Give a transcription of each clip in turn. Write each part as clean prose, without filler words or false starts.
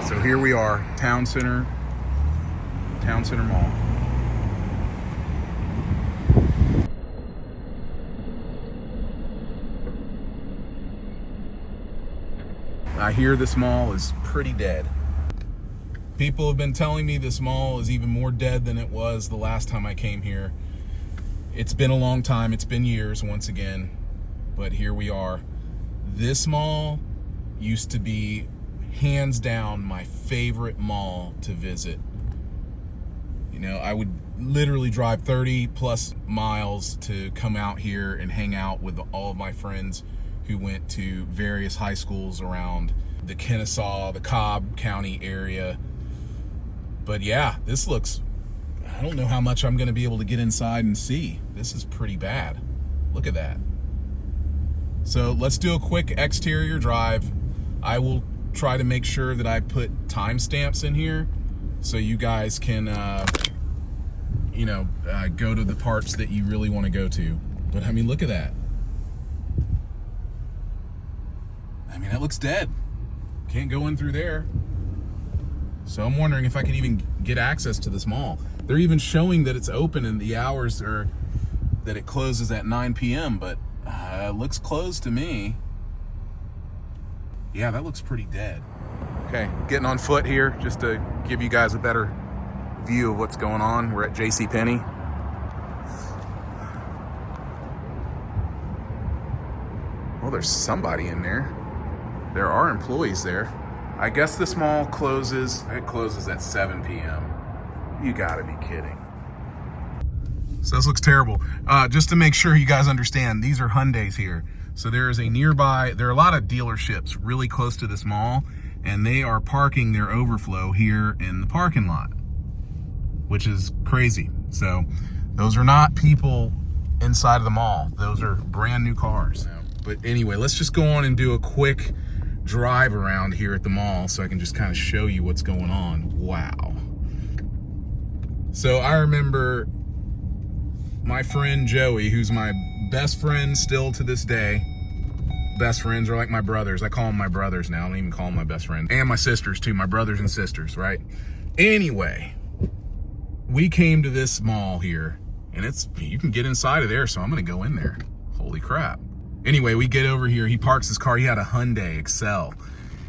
So here we are, Town Center Mall. I hear this mall is pretty dead. People have been telling me this mall is even more dead than it was the last time I came here. It's been a long time, it's been years once again, but here we are. This mall used to be hands down my favorite mall to visit. You know, I would literally drive 30 plus miles to come out here and hang out with all of my friends who went to various high schools around the Kennesaw, the Cobb County area. But yeah, this looks, I don't know how much I'm gonna be able to get inside and see. This is pretty bad. Look at that. So let's do a quick exterior drive. I will try to make sure that I put timestamps in here so you guys can, go to the parts that you really want to go to. But I mean, look at that. I mean, that looks dead. Can't go in through there. So I'm wondering if I can even get access to this mall. They're even showing that it's open and the hours are that it closes at 9 p.m., but it looks closed to me. Yeah, that looks pretty dead. Okay, getting on foot here just to give you guys a better view of what's going on. We're at JCPenney. Well, there's somebody in there. There are employees there. I guess this mall closes, it closes at 7 p.m. You gotta be kidding. So this looks terrible. Just to make sure you guys understand, these are Hyundais here. So there is a nearby, there are a lot of dealerships really close to this mall, and they are parking their overflow here in the parking lot, which is crazy. So those are not people inside of the mall. Those are brand new cars. But anyway, let's just go on and do a quick drive around here at the mall so I can just kind of show you what's going on. Wow. So I remember my friend Joey, who's my best friend still to this day. Best friends are like my brothers. I call them my brothers now. I don't even call them my best friend. And my sisters too, my brothers and sisters, right? Anyway, we came to this mall here, and you can get inside of there, so I'm gonna go in there. Holy crap. Anyway, we get over here, he parks his car. He had a Hyundai Excel,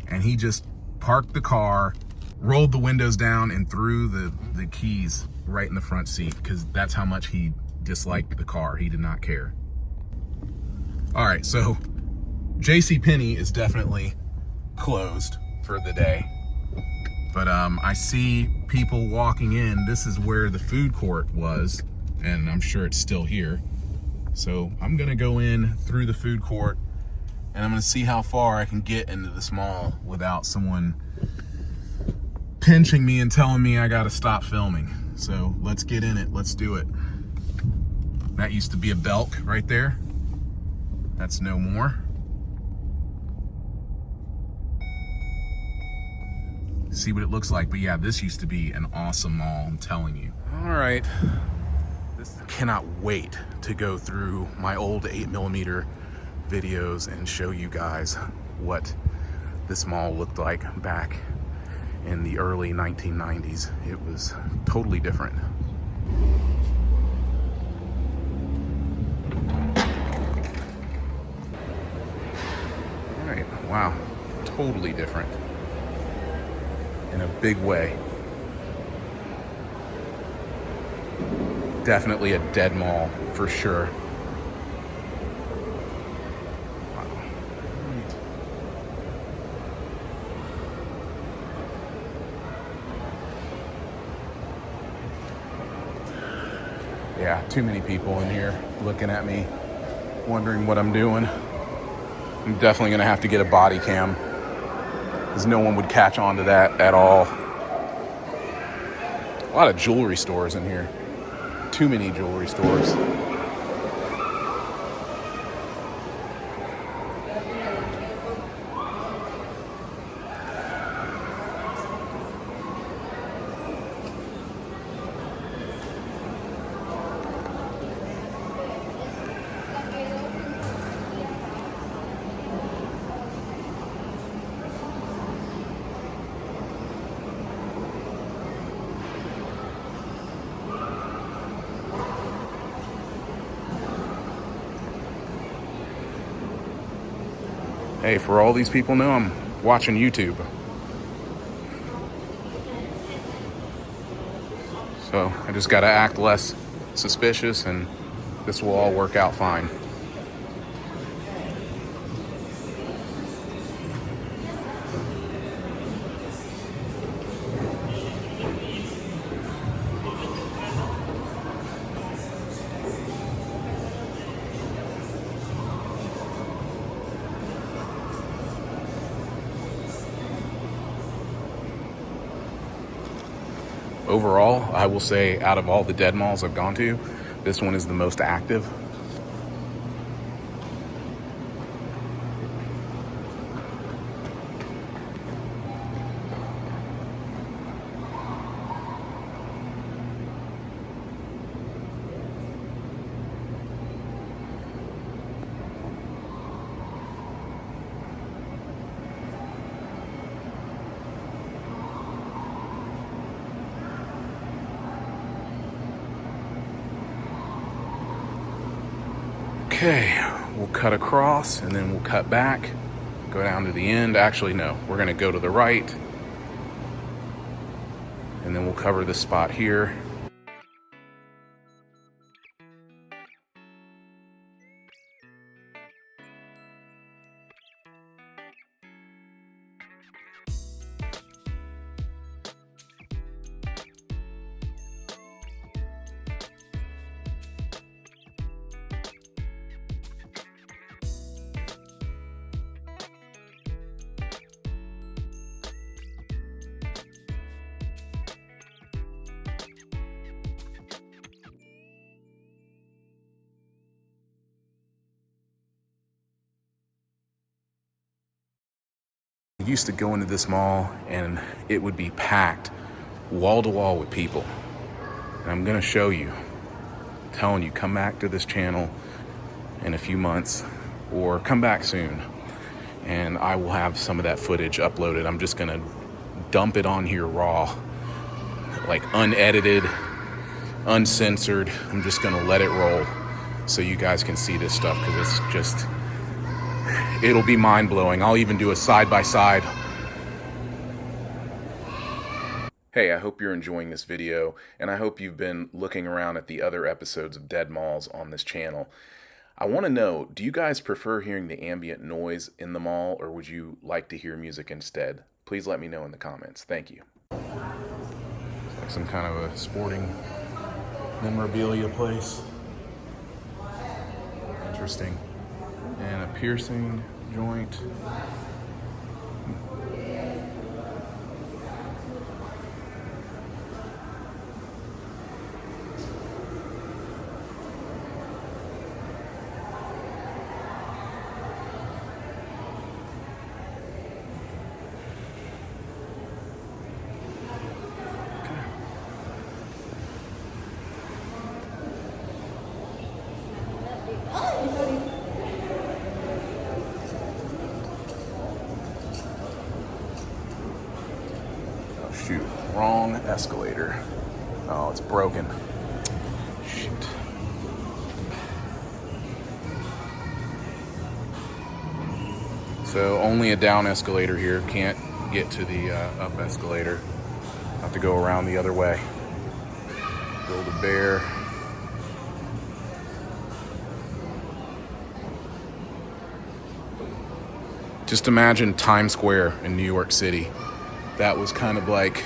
and he just parked the car, rolled the windows down, and threw the keys right in the front seat, because that's how much he disliked the car. He did not care. All right, so JCPenney is definitely closed for the day, but I see people walking in. This is where the food court was, and I'm sure it's still here. So I'm gonna go in through the food court, and I'm gonna see how far I can get into this mall without someone pinching me and telling me I gotta stop filming. So let's get in it, let's do it. That used to be a Belk right there. That's no more. See what it looks like. But yeah, this used to be an awesome mall, I'm telling you. All right, cannot wait to go through my old 8mm videos and show you guys what this mall looked like back in the early 1990s. It was totally different. All right, wow, totally different in a big way. Definitely a dead mall for sure. Yeah, too many people in here looking at me, wondering what I'm doing. I'm definitely gonna have to get a body cam, because no one would catch on to that at all. A lot of jewelry stores in here. Too many jewelry stores. Hey, for all these people know, I'm watching YouTube. So I just got to act less suspicious and this will all work out fine. Overall, I will say out of all the dead malls I've gone to, this one is the most active. Okay, we'll cut across and then we'll cut back, go down to the end. Actually, no, we're gonna go to the right and then we'll cover this spot here. I used to go into this mall and it would be packed wall to wall with people. And I'm gonna show you, I'm telling you, come back to this channel in a few months or come back soon and I will have some of that footage uploaded. I'm just gonna dump it on here raw, like unedited, uncensored. I'm just gonna let it roll so you guys can see this stuff because it's just, it'll be mind-blowing. I'll even do a side-by-side. Hey, I hope you're enjoying this video, and I hope you've been looking around at the other episodes of Dead Malls on this channel. I want to know, do you guys prefer hearing the ambient noise in the mall, or would you like to hear music instead? Please let me know in the comments. Thank you. It's like some kind of a sporting memorabilia place. Interesting. And a piercing joint. Shoot, wrong escalator. Oh, it's broken. Shit. So only a down escalator here. Can't get to the up escalator. Have to go around the other way. Build a bear. Just imagine Times Square in New York City. That was kind of like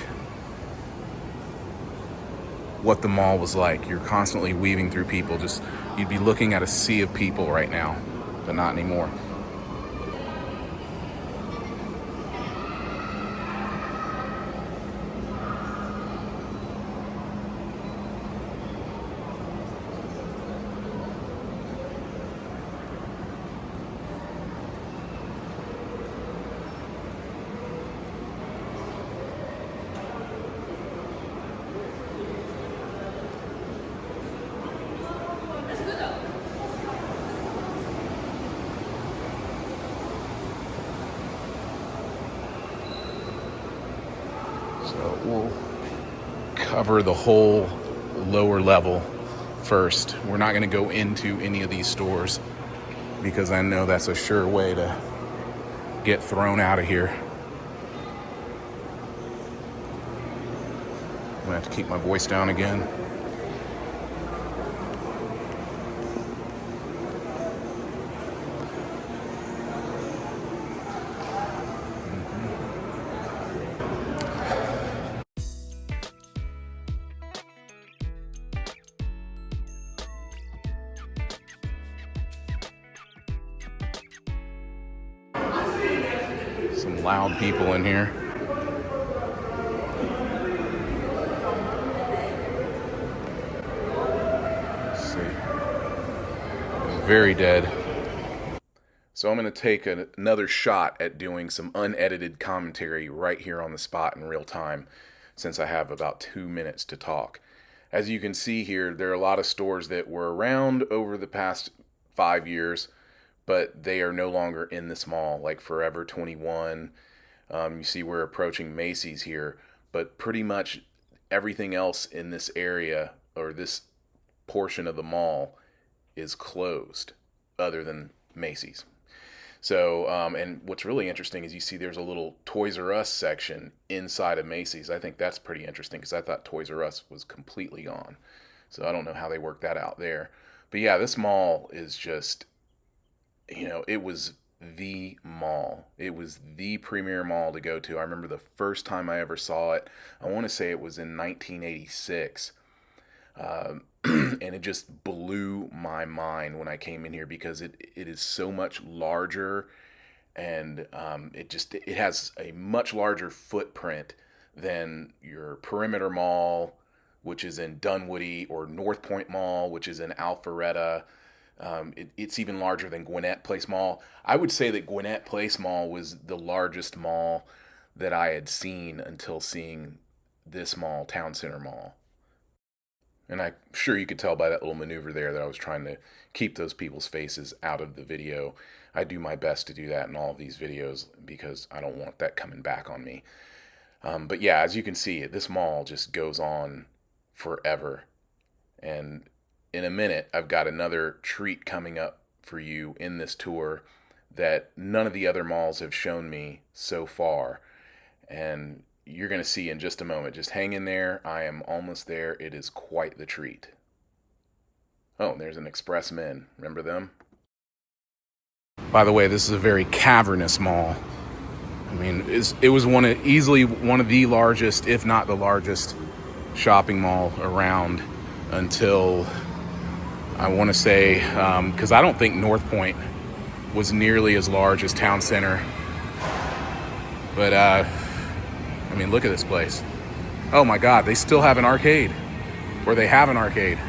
what the mall was like. You're constantly weaving through people. Just, you'd be looking at a sea of people right now, but not anymore. So we'll cover the whole lower level first. We're not going to go into any of these stores because I know that's a sure way to get thrown out of here. I'm gonna have to keep my voice down again. Some loud people in here. Let's see. It's very dead. So I'm going to take another shot at doing some unedited commentary right here on the spot in real time, since I have about 2 minutes to talk. As you can see here, there are a lot of stores that were around over the past 5 years, but they are no longer in this mall, like Forever 21. You see we're approaching Macy's here, but pretty much everything else in this area, or this portion of the mall, is closed, other than Macy's. So, and what's really interesting is you see there's a little Toys R Us section inside of Macy's. I think that's pretty interesting because I thought Toys R Us was completely gone. So I don't know how they worked that out there. But yeah, this mall is just, it was the mall. It was the premier mall to go to. I remember the first time I ever saw it, I want to say it was in 1986. And it just blew my mind when I came in here because it is so much larger, and it has a much larger footprint than your Perimeter Mall, which is in Dunwoody, or North Point Mall, which is in Alpharetta. It's even larger than Gwinnett Place Mall. I would say that Gwinnett Place Mall was the largest mall that I had seen until seeing this mall, Town Center Mall. And I'm sure you could tell by that little maneuver there that I was trying to keep those people's faces out of the video. I do my best to do that in all of these videos because I don't want that coming back on me. But yeah, as you can see, this mall just goes on forever. And in a minute, I've got another treat coming up for you in this tour that none of the other malls have shown me so far. And you're going to see in just a moment. Just hang in there. I am almost there. It is quite the treat. Oh, there's an Express Men. Remember them? By the way, this is a very cavernous mall. I mean, it was easily one of the largest, if not the largest, shopping mall around until, I want to say, because I don't think North Point was nearly as large as Town Center. But, I mean, look at this place. Oh my God, they still have an arcade. Or they have an arcade.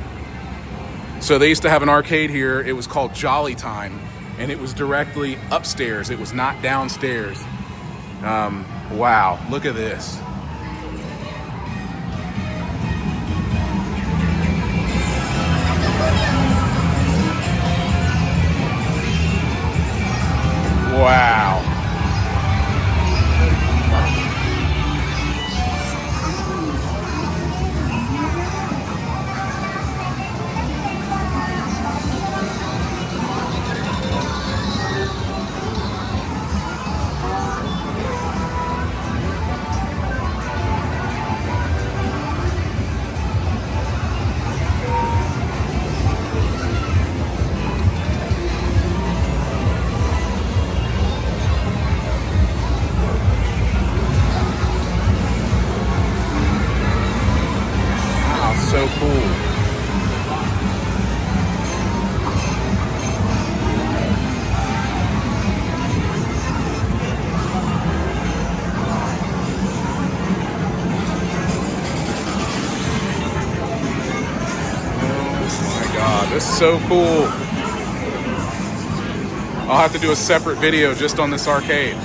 So they used to have an arcade here. It was called Jolly Time. And it was directly upstairs. It was not downstairs. Wow, look at this. Wow. So cool. Oh my God, this is so cool. I'll have to do a separate video just on this arcade.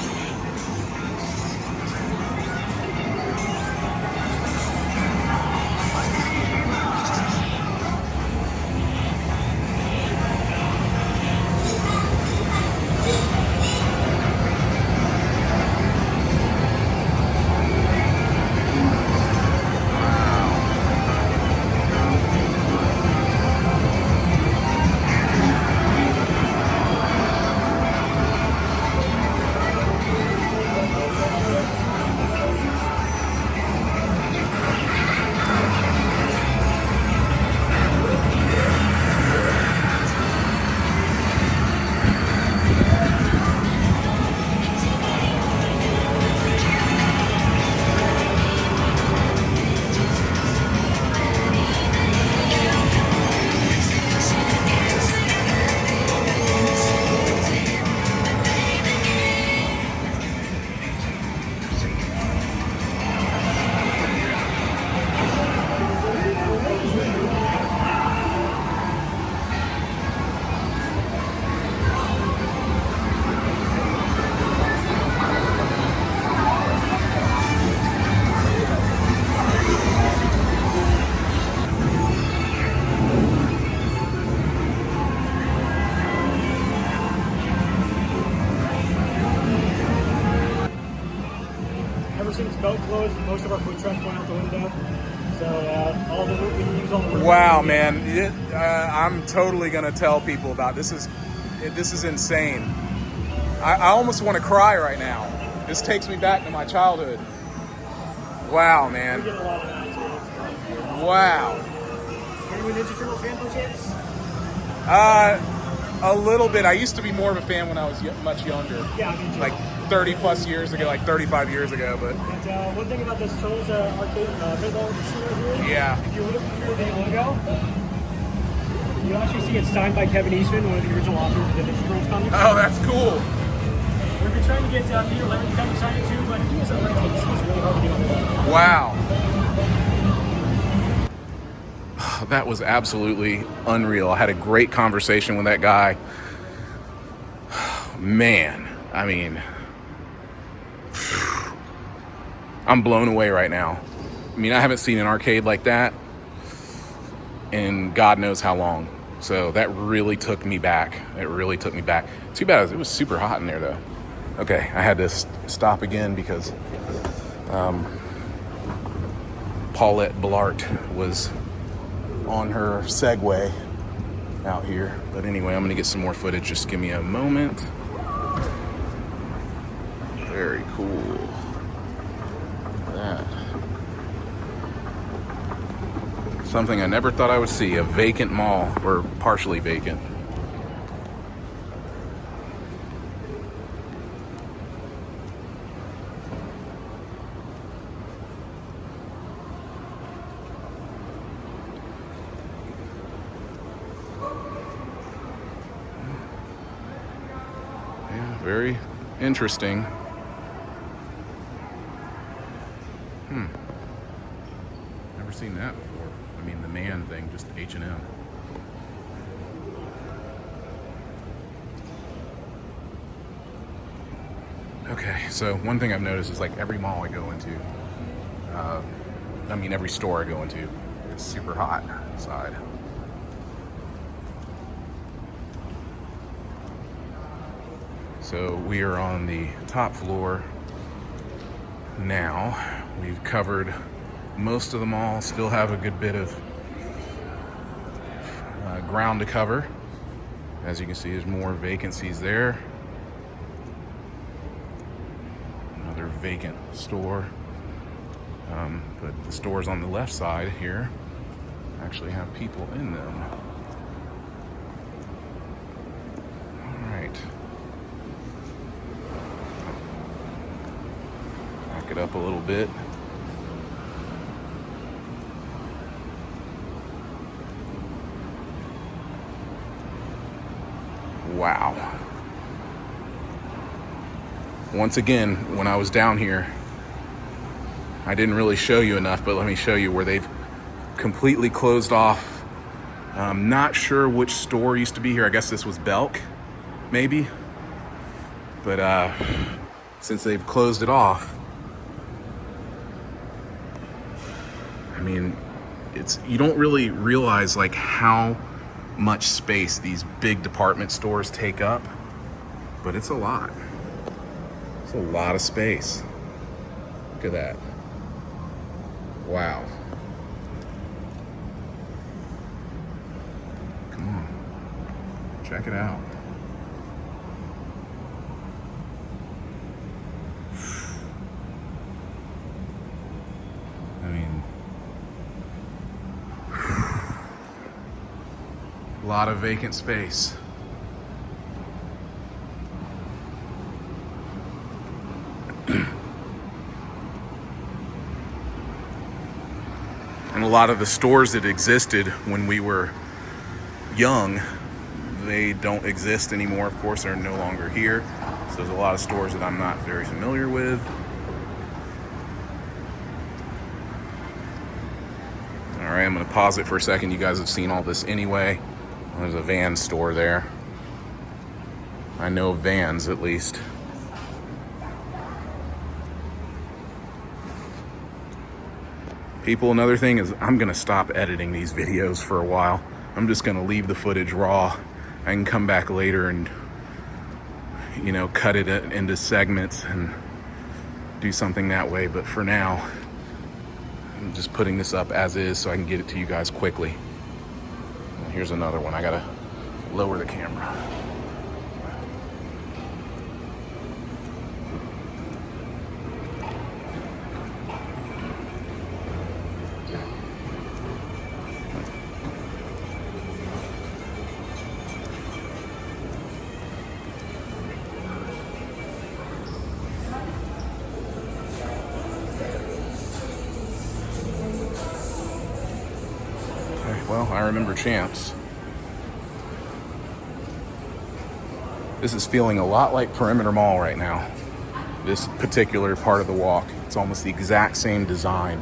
ever since belt closed, most of our food trucks went out the window. So all the we use all the. Wow, man! I'm totally gonna tell people about this. This is insane. I almost want to cry right now. This takes me back to my childhood. Wow, man! We get a lot of that too. Wow. Are you a Ninja Turtle fan, perchance? A little bit. I used to be more of a fan when I was much younger. Yeah, me too. Like 30 plus years ago, like 35 years ago. But one thing about this Turtles arcade pinball machine right here. Yeah. If you look through the logo, you'll actually see it's signed by Kevin Eastman, one of the original authors of the Ninja Turtles comics. Oh, that's cool. We've been trying to get Peter Laird to come and sign it too, but he doesn't like it. It's really hard to get on. Wow. That was absolutely unreal. I had a great conversation with that guy. Man, I mean, I'm blown away right now. I mean, I haven't seen an arcade like that in God knows how long. So that really took me back. It really took me back. Too bad it was super hot in there though. Okay, I had to stop again because Paulette Blart was on her Segway out here. But anyway, I'm gonna get some more footage. Just give me a moment. Very cool. Look at that. Something I never thought I would see, a vacant mall, or partially vacant. Very interesting. Never seen that before. I mean, the man thing, just H&M. Okay, so one thing I've noticed is like every mall I go into, every store I go into, it's super hot outside. So we are on the top floor now. We've covered most of the mall, still have a good bit of ground to cover. As you can see, there's more vacancies there. Another vacant store. But the stores on the left side here actually have people in them. All right. Back it up a little bit. Wow. Once again, when I was down here, I didn't really show you enough, but let me show you where they've completely closed off. I'm not sure which store used to be here. I guess this was Belk, maybe. But since they've closed it off, I mean, you don't really realize like how much space these big department stores take up, but it's a lot. It's a lot of space. Look at that. Wow. Come on. Check it out. I mean, a lot of vacant space. And a lot of the stores that existed when we were young, they don't exist anymore. Of course, they're no longer here. So there's a lot of stores that I'm not very familiar with. All right, I'm gonna pause it for a second. You guys have seen all this anyway. There's a Vans store there. I know Vans at least. People, another thing is I'm gonna stop editing these videos for a while. I'm just gonna leave the footage raw. I can come back later and, cut it into segments and do something that way, but for now, I'm just putting this up as is so I can get it to you guys quickly. And here's another one. I gotta lower the camera. Well, I remember Champs. This is feeling a lot like Perimeter Mall right now. This particular part of the walk. It's almost the exact same design.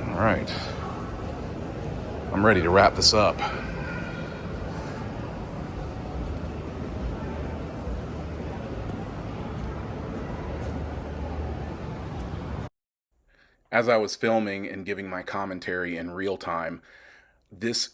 All right. I'm ready to wrap this up. As I was filming and giving my commentary in real time, this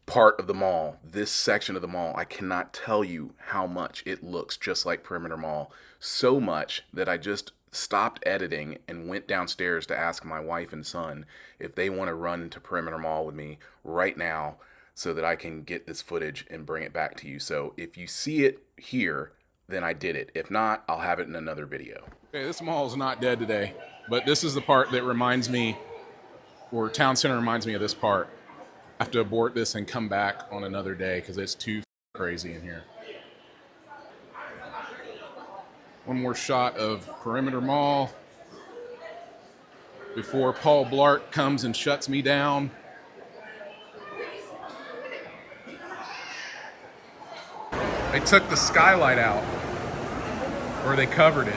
part of the mall, this section of the mall, I cannot tell you how much it looks just like Perimeter Mall. So much that I just stopped editing and went downstairs to ask my wife and son if they want to run into Perimeter Mall with me right now so that I can get this footage and bring it back to you. So if you see it here, then I did it. If not, I'll have it in another video. Okay, this mall is not dead today, but this is the part that reminds me, or Town Center reminds me of this part. I have to abort this and come back on another day because it's too crazy in here. One more shot of Perimeter Mall before Paul Blart comes and shuts me down. They took the skylight out, or they covered it.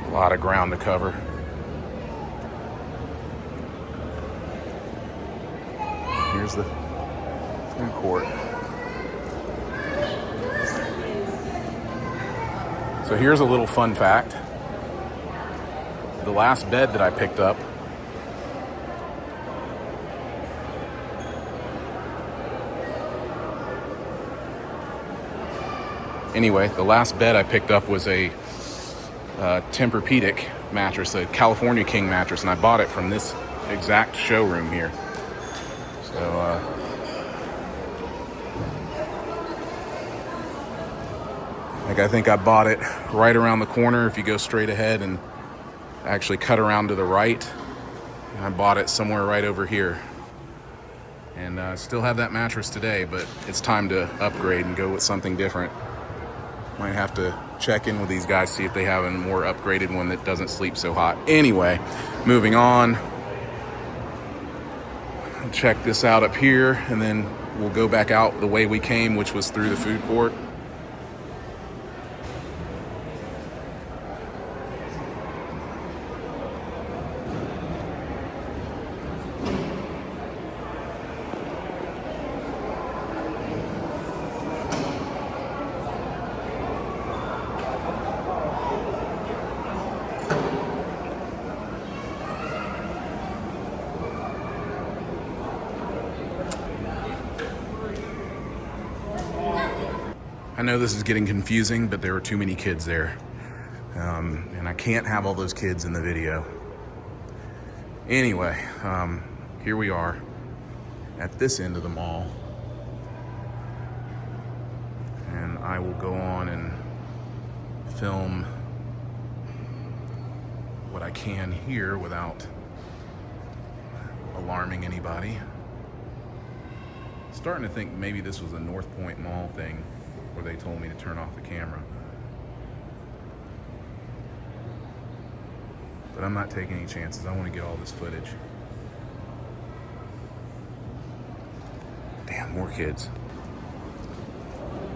A lot of ground to cover. Here's the food court. So here's a little fun fact. The last bed that I picked up the last bed I picked up was a Tempur-Pedic mattress, a California King mattress, and I bought it from this exact showroom here. So I think I bought it right around the corner. If you go straight ahead and actually cut around to the right, I bought it somewhere right over here. And I still have that mattress today, but it's time to upgrade and go with something different. Might have to check in with these guys, see if they have a more upgraded one that doesn't sleep so hot. Anyway, moving on. Check this out up here, and then we'll go back out the way we came, which was through the food court. I know this is getting confusing, but there were too many kids there. And I can't have all those kids in the video. Anyway, here we are at this end of the mall. And I will go on and film what I can here without alarming anybody. Starting to think maybe this was a North Point Mall thing where they told me to turn off the camera. But I'm not taking any chances. I want to get all this footage. Damn, more kids.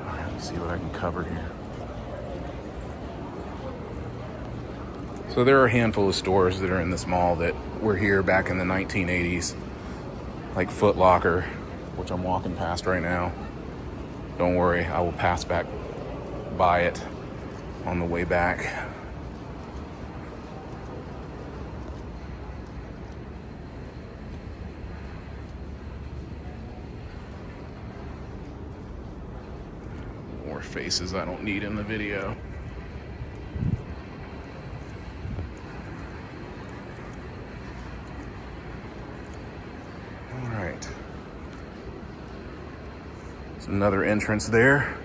All right, let's see what I can cover here. So there are a handful of stores that are in this mall that were here back in the 1980s, like Foot Locker, which I'm walking past right now. Don't worry, I will pass back by it on the way back. faces I don't need in the video. All right. There's another entrance there.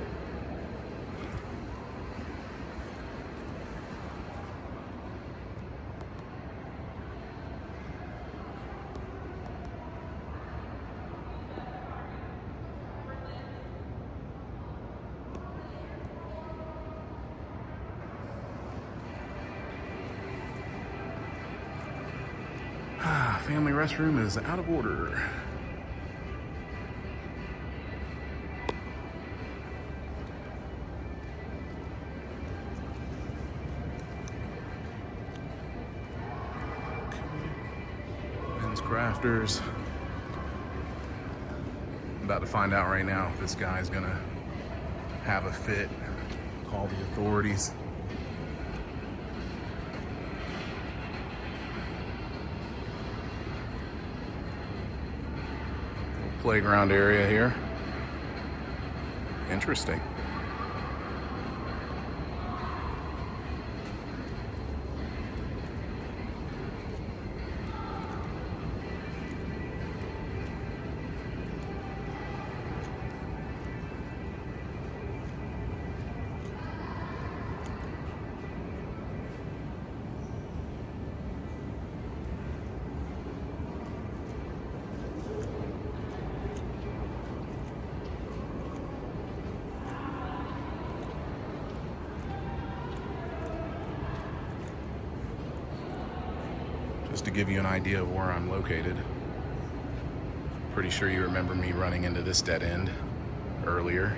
Family restroom is out of order. Men's crafters. I'm about to find out right now if this guy's gonna have a fit. Call the authorities. Playground area here. Interesting. Just to give you an idea of where I'm located. Pretty sure you remember me running into this dead end earlier.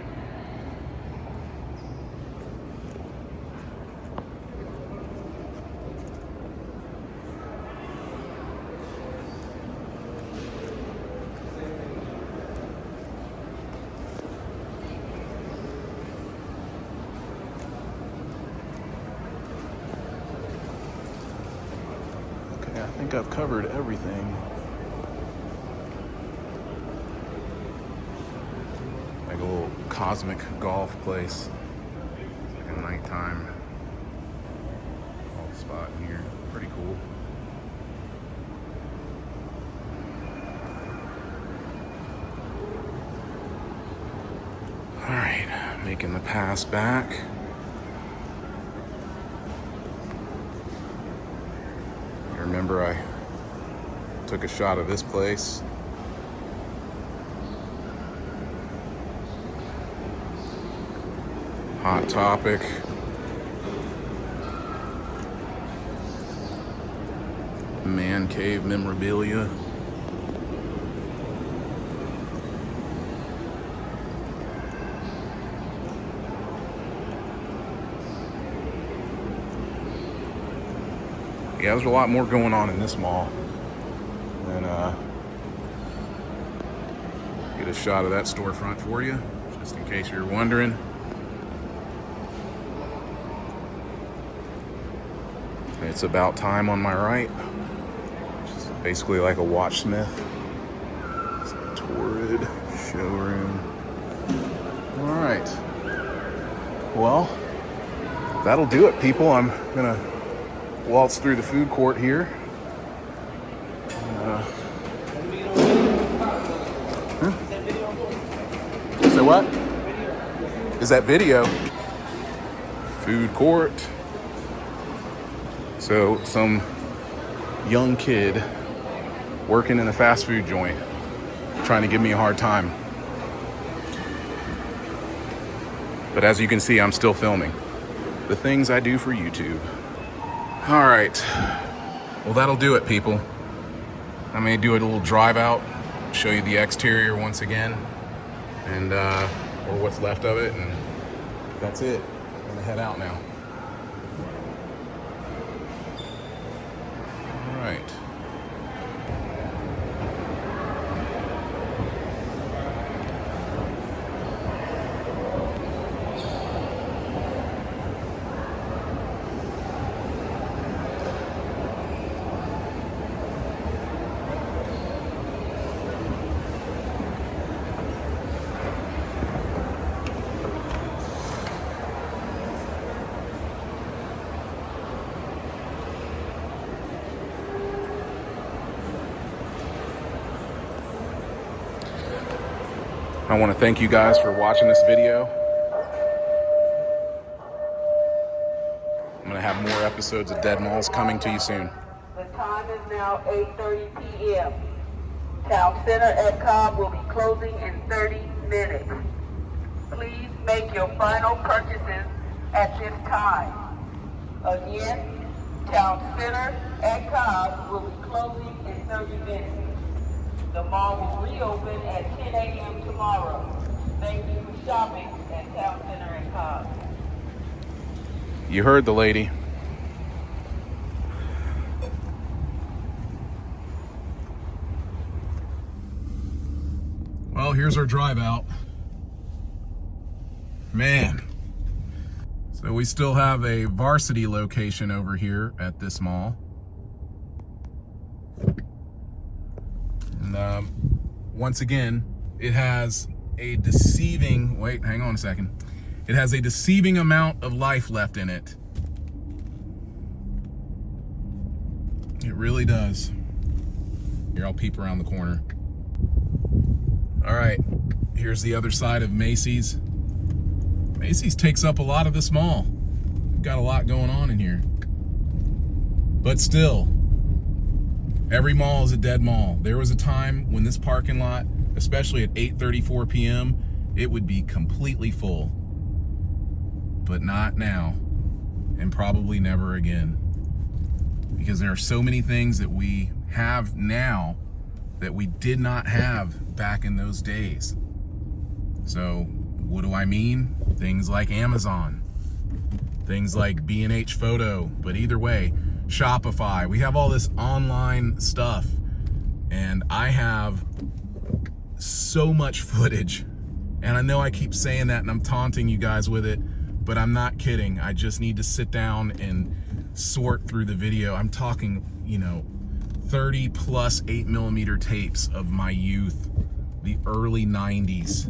I think I've covered everything. Like a little cosmic golf place. Like a nighttime golf spot in here. Pretty cool. All right, making the pass back. Remember, I took a shot of this place. Hot Topic. Man cave memorabilia. Yeah, there's a lot more going on in this mall. And get a shot of that storefront for you, just in case you're wondering. It's About Time on my right, which is basically like a watchsmith. It's a Torrid showroom. All right. Well, that'll do it, people. I'm gonna waltz through the food court here. So what? Is that video? Food court. So some young kid working in a fast food joint trying to give me a hard time. But as you can see, I'm still filming the things I do for YouTube. All right, well, that'll do it, people. I may do a little drive out, show you the exterior once again, and or what's left of it, and that's it. I'm gonna head out now. All right. I want to thank you guys for watching this video. I'm going to have more episodes of Dead Malls coming to you soon. The time is now 8:30 p.m. Town Center at Cobb will be closing in 30 minutes. Please make your final purchases at this time. Again, Town Center at Cobb will be closing in 30 minutes. The mall will reopen at 10 a.m. tomorrow. Thank you for shopping at Town Center at Cobb. You heard the lady. Well, here's our drive out. Man. So we still have a Varsity location over here at this mall. And once again, it has a deceiving, wait, hang on a second. It has a deceiving amount of life left in it. It really does. Here, I'll peep around the corner. All right, here's the other side of Macy's. Macy's takes up a lot of this mall. We've got a lot going on in here. But still, every mall is a dead mall. There was a time when this parking lot, especially at 8:34 p.m., it would be completely full. But not now, and probably never again. Because there are so many things that we have now that we did not have back in those days. So what do I mean? Things like Amazon, things like B&H Photo, but either way, Shopify. We have all this online stuff, and I have so much footage. And I know I keep saying that and I'm taunting you guys with it, but I'm not kidding. I just need to sit down and sort through the video. I'm talking, 30 plus 8mm tapes of my youth, the early 90s.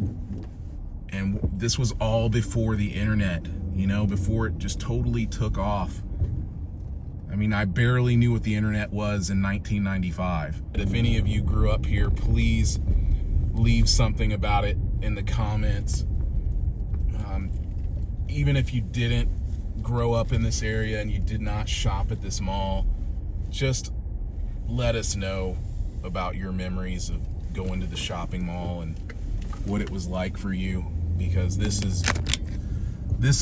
And this was all before the internet, before it just totally took off. I mean, I barely knew what the internet was in 1995. If any of you grew up here, please leave something about it in the comments. Even if you didn't grow up in this area and you did not shop at this mall, just let us know about your memories of going to the shopping mall and what it was like for you, because this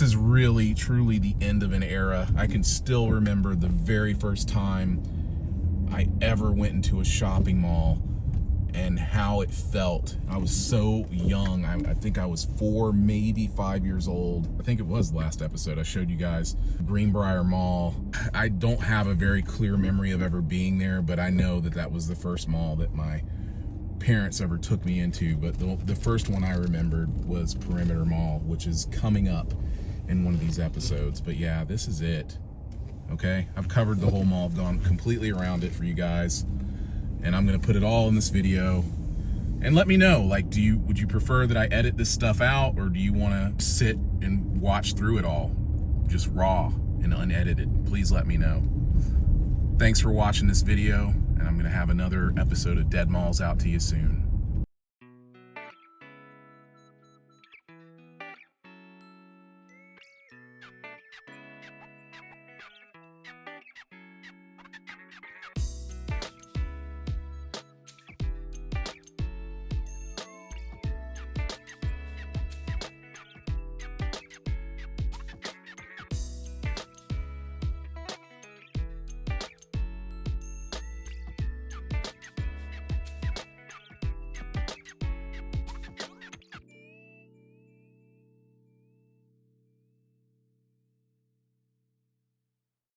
is really truly the end of an era. I can still remember the very first time I ever went into a shopping mall and how it felt. I was so young. I think I was 4, maybe 5 years old. I think it was the last episode I showed you guys Greenbrier Mall. I don't have a very clear memory of ever being there, but I know that that was the first mall that my parents ever took me into. But the first one I remembered was Perimeter Mall, which is coming up in one of these episodes. But yeah, this is it. Okay, I've covered the whole mall. I've gone completely around it for you guys, and I'm gonna put it all in this video. And let me know, like, would you prefer that I edit this stuff out, or do you want to sit and watch through it all just raw and unedited? Please let me know. Thanks for watching this video, and I'm gonna have another episode of Dead Malls out to you soon.